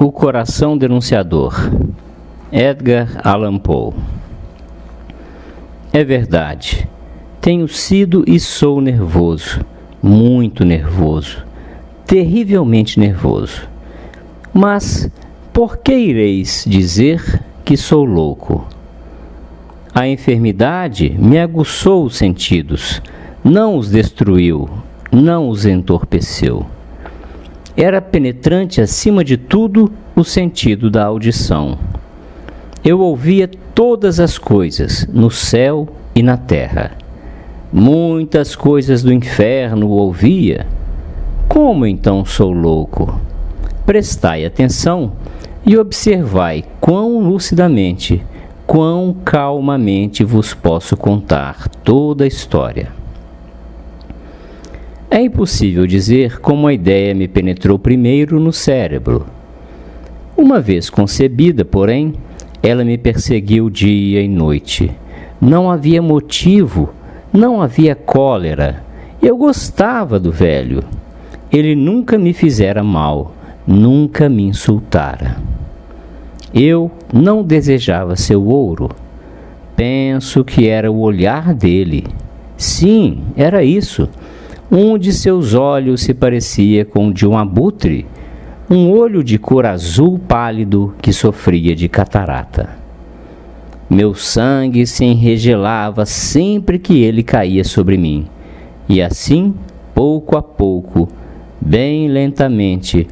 O Coração Denunciador, Edgar Allan Poe. É verdade, tenho sido e sou nervoso, muito nervoso, terrivelmente nervoso. Mas por que ireis dizer que sou louco? A enfermidade me aguçou os sentidos, não os destruiu, não os entorpeceu. Era penetrante acima de tudo o sentido da audição. Eu ouvia todas as coisas, no céu e na terra. Muitas coisas do inferno ouvia. Como então sou louco? Prestai atenção e observai quão lucidamente, quão calmamente vos posso contar toda a história. É impossível dizer como a ideia me penetrou primeiro no cérebro. Uma vez concebida, porém, ela me perseguiu dia e noite. Não havia motivo, não havia cólera. Eu gostava do velho. Ele nunca me fizera mal, nunca me insultara. Eu não desejava seu ouro. Penso que era o olhar dele. Sim, era isso. Um de seus olhos se parecia com o de um abutre, um olho de cor azul pálido que sofria de catarata. Meu sangue se enregelava sempre que ele caía sobre mim, e assim, pouco a pouco, bem lentamente,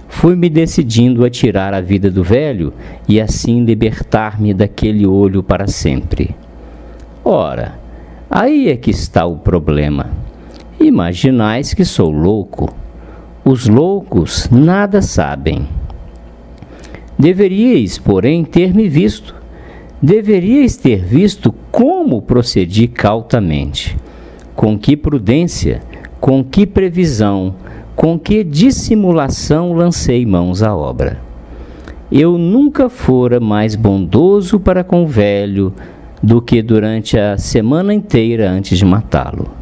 fui me decidindo a tirar a vida do velho e assim libertar-me daquele olho para sempre. Ora, aí é que está o problema. Imaginais que sou louco. Os loucos nada sabem. Deveríeis, porém, ter me visto. Deveríeis ter visto como procedi cautamente, com que prudência, com que previsão, com que dissimulação lancei mãos à obra. Eu nunca fora mais bondoso para com o velho do que durante a semana inteira antes de matá-lo.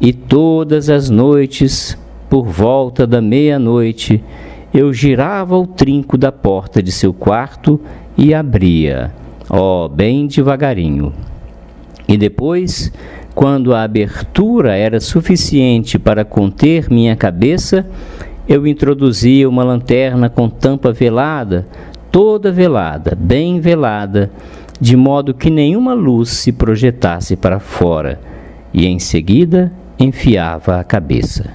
E todas as noites, por volta da meia-noite, eu girava o trinco da porta de seu quarto e abria, bem devagarinho. E depois, quando a abertura era suficiente para conter minha cabeça, eu introduzia uma lanterna com tampa velada, toda velada, bem velada, de modo que nenhuma luz se projetasse para fora, e em seguida enfiava a cabeça.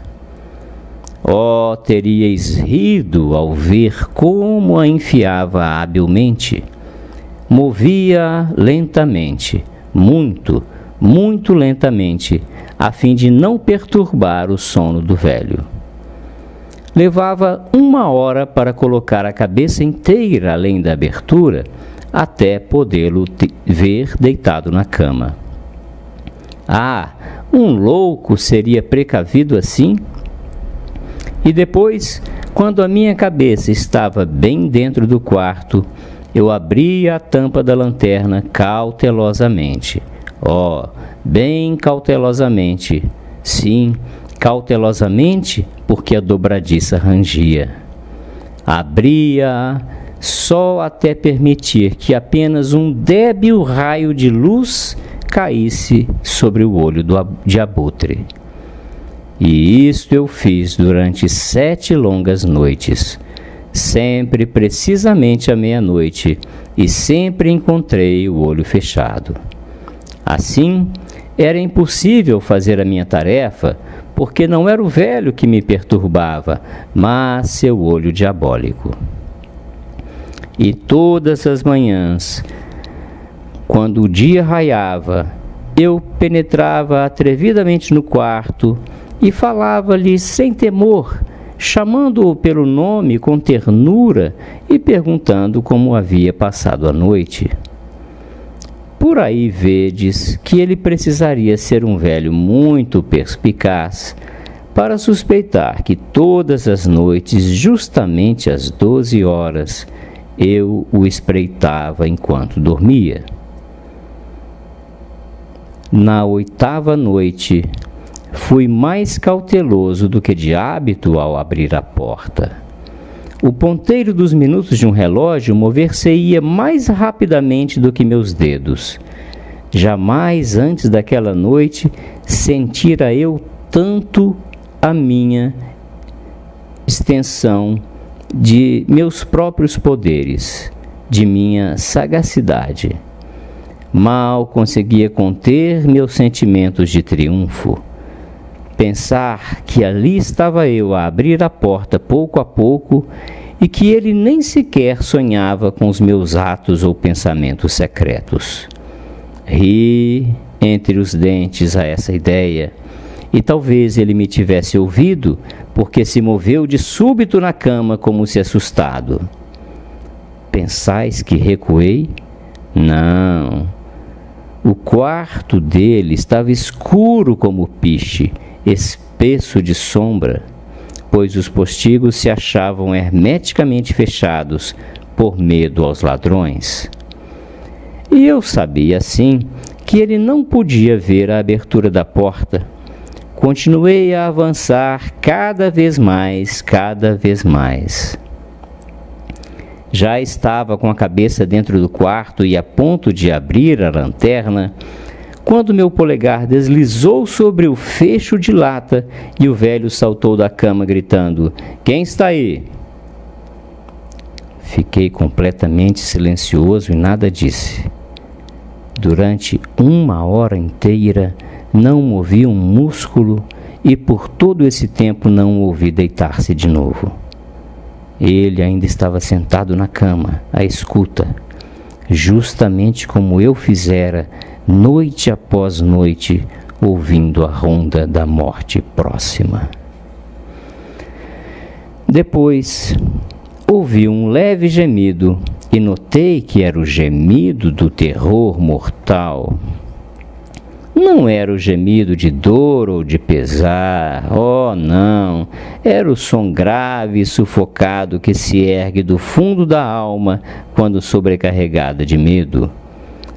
Teríeis rido ao ver como a enfiava habilmente. Movia lentamente, muito, muito lentamente, a fim de não perturbar o sono do velho. Levava 1 hora para colocar a cabeça inteira além da abertura, até podê-lo ver deitado na cama. Um louco seria precavido assim? E depois, quando a minha cabeça estava bem dentro do quarto, eu abria a tampa da lanterna cautelosamente. Bem cautelosamente. Sim, cautelosamente, porque a dobradiça rangia. Abria-a só até permitir que apenas um débil raio de luz caísse sobre o olho de abutre. E isto eu fiz durante 7 longas noites, sempre precisamente à meia-noite, e sempre encontrei o olho fechado. Assim, era impossível fazer a minha tarefa, porque não era o velho que me perturbava, mas seu olho diabólico. E todas as manhãs, quando o dia raiava, eu penetrava atrevidamente no quarto e falava-lhe sem temor, chamando-o pelo nome com ternura e perguntando como havia passado a noite. Por aí vedes que ele precisaria ser um velho muito perspicaz para suspeitar que todas as noites, justamente às 12 horas, eu o espreitava enquanto dormia. Na 8ª noite, fui mais cauteloso do que de hábito ao abrir a porta. o ponteiro dos minutos de um relógio mover-se-ia mais rapidamente do que meus dedos. Jamais antes daquela noite sentira eu tanto a minha extensão de meus próprios poderes, de minha sagacidade. Mal conseguia conter meus sentimentos de triunfo. Pensar que ali estava eu a abrir a porta pouco a pouco e que ele nem sequer sonhava com os meus atos ou pensamentos secretos. Ri entre os dentes a essa ideia, e talvez ele me tivesse ouvido, porque se moveu de súbito na cama como se assustado. Pensais que recuei? Não. O quarto dele estava escuro como piche, espesso de sombra, pois os postigos se achavam hermeticamente fechados por medo aos ladrões. E eu sabia, assim, que ele não podia ver a abertura da porta. Continuei a avançar cada vez mais, cada vez mais. Já estava com a cabeça dentro do quarto e a ponto de abrir a lanterna, quando meu polegar deslizou sobre o fecho de lata e o velho saltou da cama gritando: "Quem está aí?" Fiquei completamente silencioso e nada disse. Durante 1 hora inteira não movi um músculo e por todo esse tempo não o ouvi deitar-se de novo. Ele ainda estava sentado na cama, à escuta, justamente como eu fizera noite após noite, ouvindo a ronda da morte próxima. Depois, ouvi um leve gemido e notei que era o gemido do terror mortal. Não era o gemido de dor ou de pesar, oh não, era o som grave e sufocado que se ergue do fundo da alma quando sobrecarregada de medo.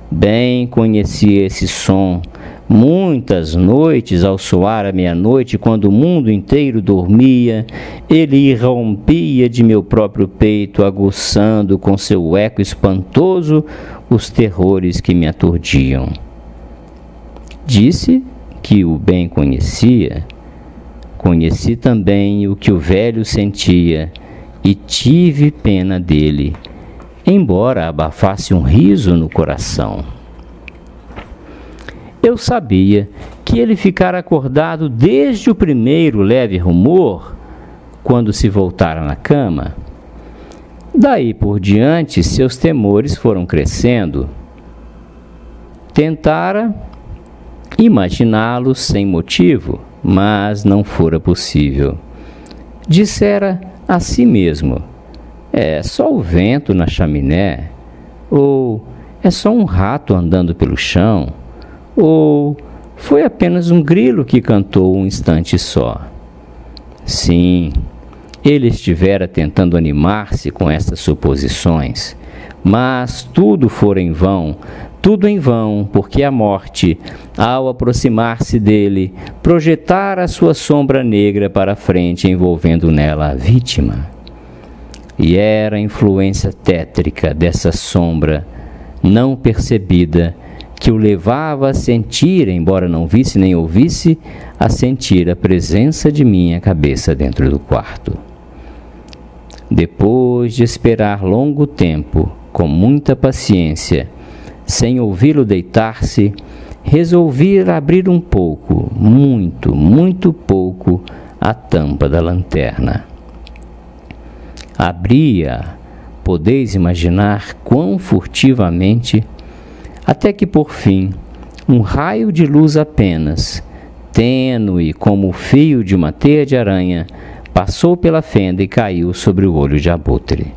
Bem conhecia esse som. Muitas noites, ao soar a meia-noite, quando o mundo inteiro dormia, ele irrompia de meu próprio peito, aguçando com seu eco espantoso os terrores que me aturdiam. Disse que o bem conhecia. Conheci também o que o velho sentia e tive pena dele, embora abafasse um riso no coração. Eu sabia que ele ficara acordado desde o primeiro leve rumor, quando se voltara na cama. Daí por diante, seus temores foram crescendo. Tentara imaginá-lo sem motivo, mas não fora possível. Dissera a si mesmo: é só o vento na chaminé, ou é só um rato andando pelo chão, ou foi apenas um grilo que cantou um instante só. Sim, ele estivera tentando animar-se com estas suposições, mas tudo fora em vão. Tudo em vão, porque a morte, ao aproximar-se dele, projetara a sua sombra negra para a frente, envolvendo nela a vítima. E era a influência tétrica dessa sombra, não percebida, que o levava a sentir, embora não visse nem ouvisse, a sentir a presença de minha cabeça dentro do quarto. Depois de esperar longo tempo, com muita paciência, sem ouvi-lo deitar-se, resolvi abrir um pouco, muito pouco, a tampa da lanterna. Abri-a, podeis imaginar quão furtivamente, até que por fim, um raio de luz apenas, tênue como o fio de uma teia de aranha, passou pela fenda e caiu sobre o olho de abutre.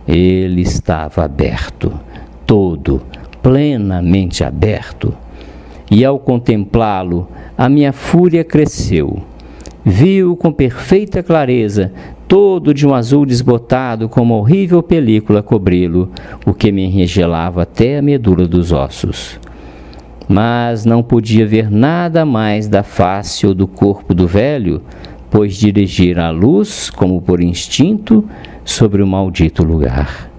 Ele estava aberto, todo, plenamente aberto, e ao contemplá-lo, a minha fúria cresceu. Vi-o com perfeita clareza, todo de um azul desbotado, como horrível película cobri-lo, o que me enregelava até a medula dos ossos. Mas não podia ver nada mais da face ou do corpo do velho, pois dirigir a luz, como por instinto, sobre o maldito lugar.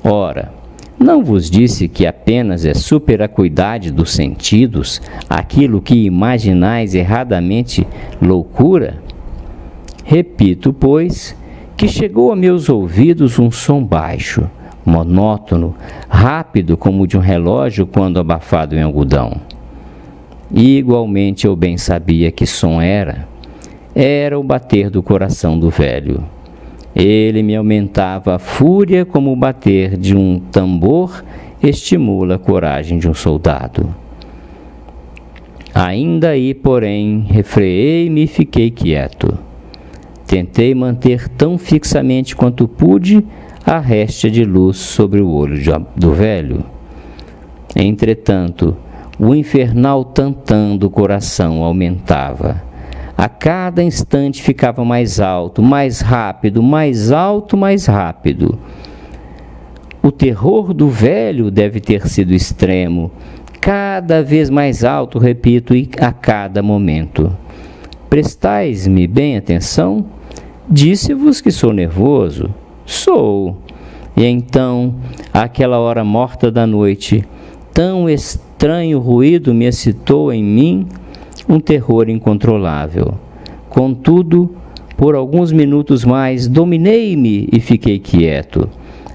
Ora, não vos disse que apenas é superacuidade dos sentidos aquilo que imaginais erradamente loucura? Repito, pois, que chegou a meus ouvidos um som baixo, monótono, rápido como o de um relógio quando abafado em algodão. E igualmente eu bem sabia que som era. Era o bater do coração do velho. Ele me aumentava a fúria como o bater de um tambor estimula a coragem de um soldado. Ainda aí, porém, refreei-me e fiquei quieto. Tentei manter tão fixamente quanto pude a réstia de luz sobre o olho do velho. Entretanto, o infernal tantã do coração aumentava. A cada instante ficava mais alto, mais rápido, mais alto, mais rápido. O terror do velho deve ter sido extremo, cada vez mais alto, repito, e a cada momento. Prestais-me bem atenção? Disse-vos que sou nervoso? Sou. E então, àquela hora morta da noite, tão estranho ruído me excitou em mim um terror incontrolável. Contudo, por alguns minutos mais, dominei-me e fiquei quieto.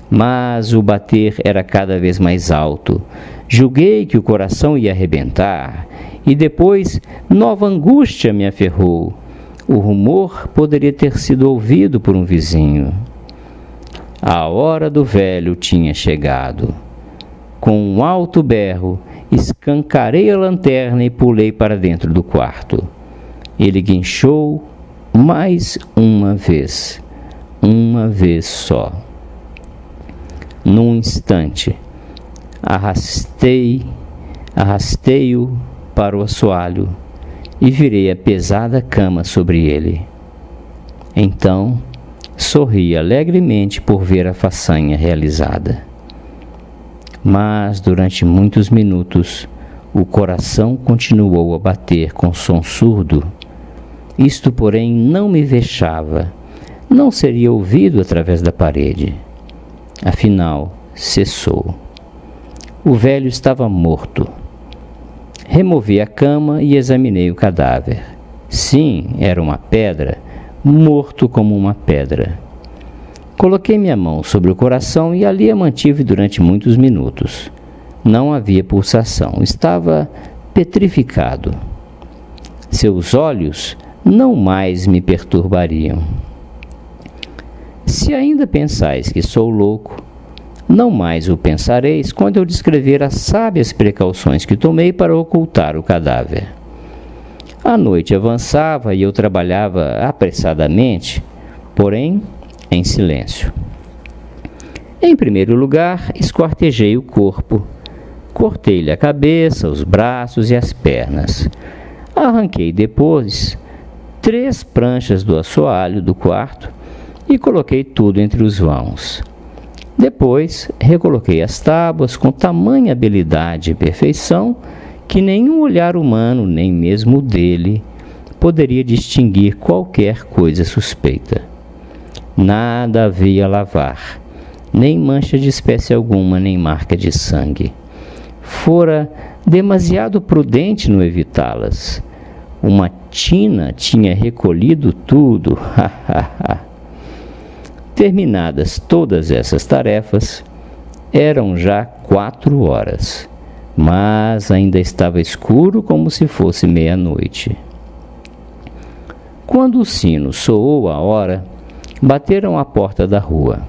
Mas o bater era cada vez mais alto. Julguei que o coração ia arrebentar. E depois, nova angústia me aferrou. O rumor poderia ter sido ouvido por um vizinho. A hora do velho tinha chegado. Com um alto berro, escancarei a lanterna e pulei para dentro do quarto. Ele guinchou mais uma vez só. Num instante, arrastei-o para o assoalho e virei a pesada cama sobre ele. Então, sorri alegremente por ver a façanha realizada. Mas, durante muitos minutos, o coração continuou a bater com som surdo. Isto, porém, não me vexava. Não seria ouvido através da parede. Afinal, cessou. O velho estava morto. Removi a cama e examinei o cadáver. Sim, era uma pedra, morto como uma pedra. Coloquei minha mão sobre o coração e ali a mantive durante muitos minutos. Não havia pulsação, estava petrificado. Seus olhos não mais me perturbariam. Se ainda pensais que sou louco, não mais o pensareis quando eu descrever as sábias precauções que tomei para ocultar o cadáver. A noite avançava e eu trabalhava apressadamente, porém em silêncio. Em primeiro lugar, esquartejei o corpo. Cortei-lhe a cabeça, os braços e as pernas. Arranquei depois 3 pranchas do assoalho do quarto e coloquei tudo entre os vãos. Depois, recoloquei as tábuas com tamanha habilidade e perfeição que nenhum olhar humano, nem mesmo o dele, poderia distinguir qualquer coisa suspeita. Nada havia a lavar, nem mancha de espécie alguma, nem marca de sangue. Fora demasiado prudente no evitá-las. Uma tina tinha recolhido tudo. Terminadas todas essas tarefas, eram já 4 horas, mas ainda estava escuro como se fosse meia-noite. Quando o sino soou a hora, bateram à porta da rua.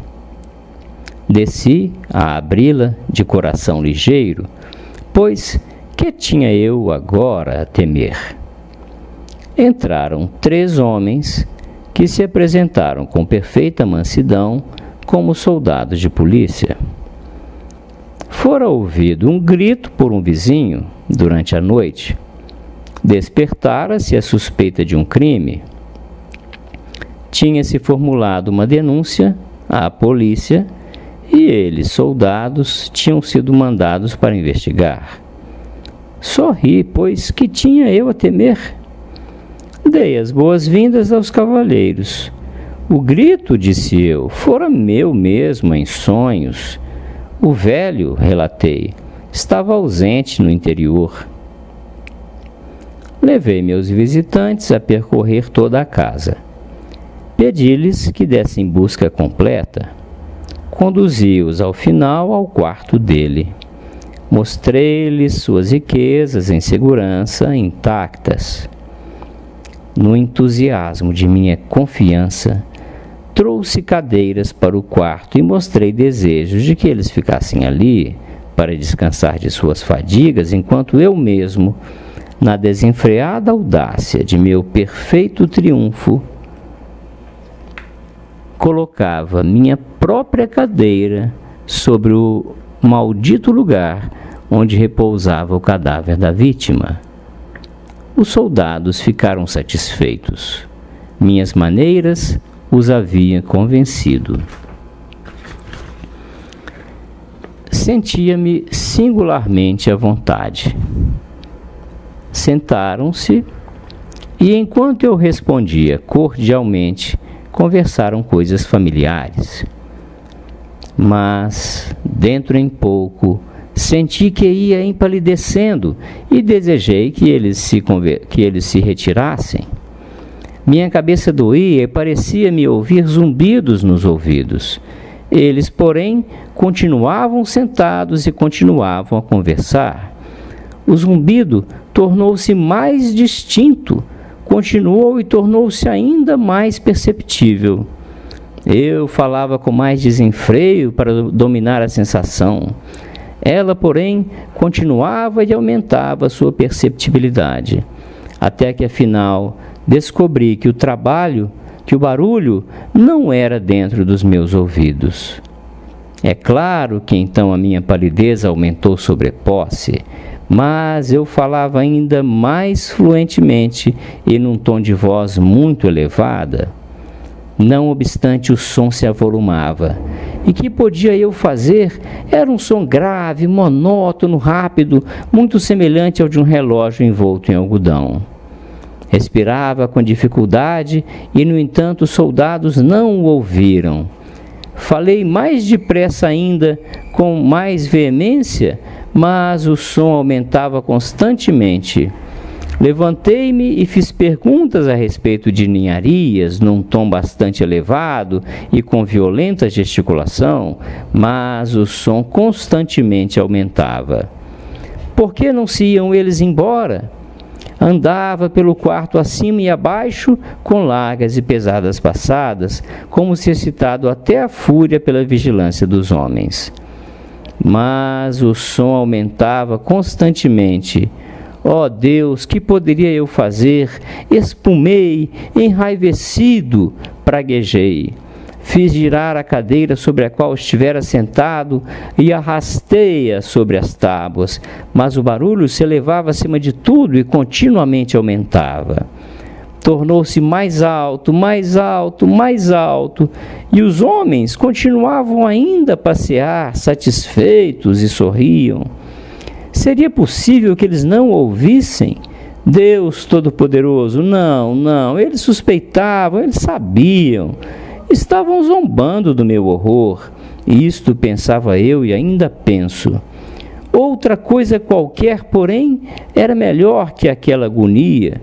Desci a abri-la de coração ligeiro, pois que tinha eu agora a temer? Entraram 3 homens que se apresentaram com perfeita mansidão como soldados de polícia. Fora ouvido um grito por um vizinho durante a noite. Despertara-se a suspeita de um crime. Tinha-se formulado uma denúncia à polícia e eles, soldados, tinham sido mandados para investigar. Sorri, pois que tinha eu a temer? Dei as boas-vindas aos cavaleiros. O grito, disse eu, fora meu mesmo em sonhos. O velho, relatei, estava ausente no interior. Levei meus visitantes a percorrer toda a casa. Pedi-lhes que dessem busca completa. Conduzi-os ao final ao quarto dele. Mostrei-lhes suas riquezas em segurança intactas. No entusiasmo de minha confiança, trouxe cadeiras para o quarto e mostrei desejos de que eles ficassem ali para descansar de suas fadigas, enquanto eu mesmo, na desenfreada audácia de meu perfeito triunfo, colocava minha própria cadeira sobre o maldito lugar onde repousava o cadáver da vítima. Os soldados ficaram satisfeitos. Minhas maneiras os haviam convencido. Sentia-me singularmente à vontade. Sentaram-se e, enquanto eu respondia cordialmente, conversaram coisas familiares. Mas, dentro em pouco, senti que ia empalidecendo e desejei que eles se retirassem. Minha cabeça doía e parecia-me ouvir zumbidos nos ouvidos. Eles, porém, continuavam sentados e continuavam a conversar. O zumbido tornou-se mais distinto, continuou e tornou-se ainda mais perceptível. Eu falava com mais desenfreio para dominar a sensação. Ela, porém, continuava e aumentava sua perceptibilidade, até que, afinal, descobri que o barulho não era dentro dos meus ouvidos. É claro que então a minha palidez aumentou sobre posse, mas eu falava ainda mais fluentemente e num tom de voz muito elevada. Não obstante, o som se avolumava. E que podia eu fazer? Era um som grave, monótono, rápido, muito semelhante ao de um relógio envolto em algodão. Respirava com dificuldade e, no entanto, os soldados não o ouviram. Falei mais depressa ainda, com mais veemência, mas o som aumentava constantemente. Levantei-me e fiz perguntas a respeito de ninharias, num tom bastante elevado e com violenta gesticulação, mas o som constantemente aumentava. Por que não se iam eles embora? Andava pelo quarto acima e abaixo, com largas e pesadas passadas, como se excitado até a fúria pela vigilância dos homens. Mas o som aumentava constantemente. Ó Deus, que poderia eu fazer? Espumei, enraivecido, praguejei. Fiz girar a cadeira sobre a qual estivera sentado e arrastei-a sobre as tábuas, mas o barulho se elevava acima de tudo e continuamente aumentava. Tornou-se mais alto, mais alto, mais alto, e os homens continuavam ainda a passear, satisfeitos, e sorriam. Seria possível que eles não ouvissem? Deus Todo-Poderoso, não, eles suspeitavam, eles sabiam. Estavam zombando do meu horror. Isto pensava eu e ainda penso. Outra coisa qualquer, porém, era melhor que aquela agonia.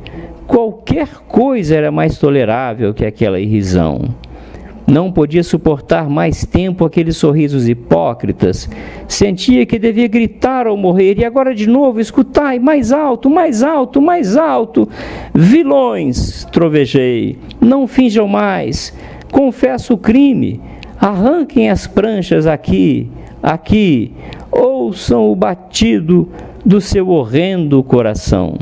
Qualquer coisa era mais tolerável que aquela irrisão. Não podia suportar mais tempo aqueles sorrisos hipócritas. Sentia que devia gritar ao morrer. E agora de novo, escutai, mais alto, mais alto, mais alto. Vilões, trovejei, não finjam mais. Confesso o crime. Arranquem as pranchas aqui, aqui. Ouçam o batido do seu horrendo coração.